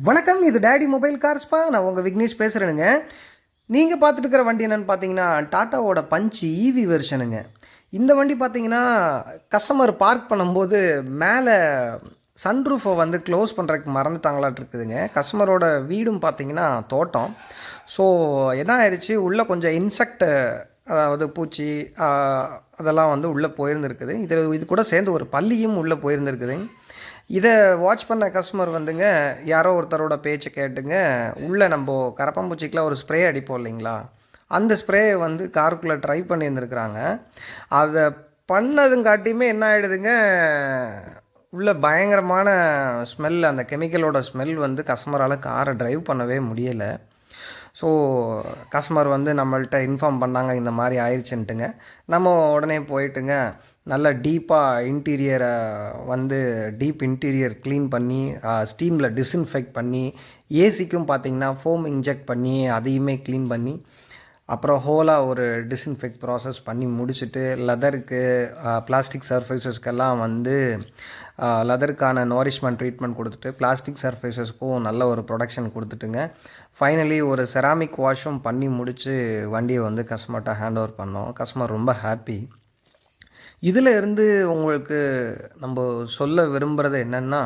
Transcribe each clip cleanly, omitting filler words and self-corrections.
வணக்கம், இது daddy mobile கார்ஸ்ப்பா. நான் உங்கள் விக்னேஷ் பேசுகிறேனுங்க. நீங்கள் பார்த்துட்டு இருக்கிற வண்டி என்னென்னு பார்த்தீங்கன்னா டாட்டாவோட பஞ்ச் ஈவி வெர்ஷனுங்க. இந்த வண்டி பார்த்தீங்கன்னா கஸ்டமர் பார்க் பண்ணும்போது மேலே சன்ரூஃபை வந்து க்ளோஸ் பண்ணுறதுக்கு மறந்துட்டாங்களாட்டு இருக்குதுங்க. கஸ்டமரோட வீடும் பார்த்தீங்கன்னா தோட்டம். ஸோ என்ன ஆயிடுச்சு, உள்ளே கொஞ்சம் இன்செக்ட், அதாவது பூச்சி அதெல்லாம் வந்து உள்ளே போயிருந்துருக்குது. இது கூட சேர்ந்து ஒரு பல்லியும் உள்ளே போயிருந்துருக்குதுங்க. இதை வாட்ச் பண்ண கஸ்டமர் வந்துங்க யாரோ ஒருத்தரோட பேச்சை கேட்டுங்க உள்ளே நம்ம கரப்பாம்பூச்சிக்கெலாம் ஒரு ஸ்ப்ரே அடிப்போம் இல்லைங்களா, அந்த ஸ்ப்ரே வந்து காருக்குள்ளே ட்ரை பண்ணியிருந்துருக்குறாங்க. அதை பண்ணதுங்காட்டியுமே என்ன ஆகிடுதுங்க, உள்ள பயங்கரமான ஸ்மெல், அந்த கெமிக்கலோட ஸ்மெல் வந்து கஸ்டமரால் காரை ட்ரைவ் பண்ணவே முடியலை. ஸோ கஸ்டமர் வந்து நம்மள்கிட்ட இன்ஃபார்ம் பண்ணாங்க இந்த மாதிரி ஆயிடுச்சுன்ட்டுங்க. நம்ம உடனே போயிட்டுங்க நல்லா டீப்பாக இன்டீரியரை வந்து டீப் இன்டீரியர் க்ளீன் பண்ணி ஸ்டீமில் டிஸ்இன்ஃபெக்ட் பண்ணி, ஏசிக்கும் பார்த்திங்கன்னா ஃபோம் இன்ஜெக்ட் பண்ணி அதையுமே க்ளீன் பண்ணி, அப்புறம் ஹோலாக ஒரு டிஸ்இன்ஃபெக்ட் ப்ராசஸ் பண்ணி முடிச்சுட்டு லெதருக்கு பிளாஸ்டிக் சர்ஃபேசஸ்க்கெல்லாம் வந்து லெதருக்கான நோரிஷ்மெண்ட் ட்ரீட்மெண்ட் கொடுத்துட்டு பிளாஸ்டிக் சர்ஃபேசஸ்க்கும் நல்ல ஒரு ப்ரொடக்ஷன் கொடுத்துட்டுங்க ஃபைனலி ஒரு செராமிக் வாஷும் பண்ணி முடித்து வண்டியை வந்து கஸ்டமர்கிட்ட ஹேண்ட் ஓவர் பண்ணோம். கஸ்டமர் ரொம்ப ஹாப்பி. இதில் இருந்து உங்களுக்கு நம்ம சொல்ல விரும்புகிறது என்னென்னா,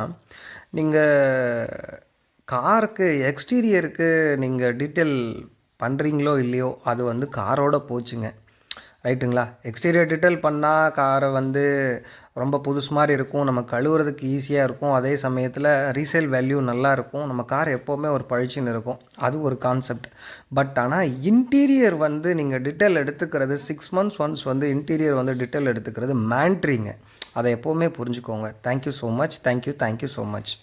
நீங்கள் காருக்கு எக்ஸ்டீரியருக்கு நீங்கள் டீட்டெயில் பண்ணுறீங்களோ இல்லையோ அது வந்து காரோட போச்சுங்க, ரைட்டுங்களா. எக்ஸ்டீரியர் டீட்டெயில் பண்ணால் காரை வந்து ரொம்ப புதுசு மாதிரி இருக்கும், நம்ம கழுவுறதுக்கு ஈஸியாக இருக்கும், அதே சமயத்தில் ரீசேல் வேல்யூ நல்லா இருக்கும், நம்ம கார் எப்போவுமே ஒரு பழிச்சின்னு இருக்கும், அது ஒரு கான்செப்ட். பட் ஆனால் இன்டீரியர் வந்து நீங்கள் டீட்டெயில் எடுத்துக்கிறது 6 months ஒன்ஸ் வந்து இன்டீரியர் வந்து டீட்டெயில் எடுத்துக்கிறது மேண்ட்ரிங்க. அதை எப்போவுமே புரிஞ்சுக்கோங்க. Thank you so much. Thank you so much.